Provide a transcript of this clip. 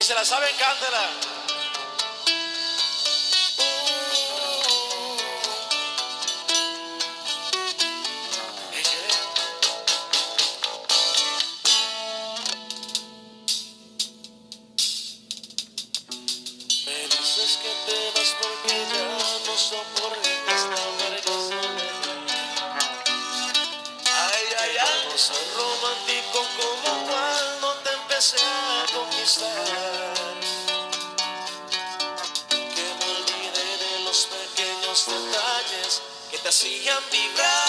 Se la saben, cántela. Me dices que te vas porque ya no soportas esta amarga soledad. Ay, ay, ay, no soy romántico como cuando te empecé a conquistar. Que me olvidé de los pequeños detalles que te hacían vibrar.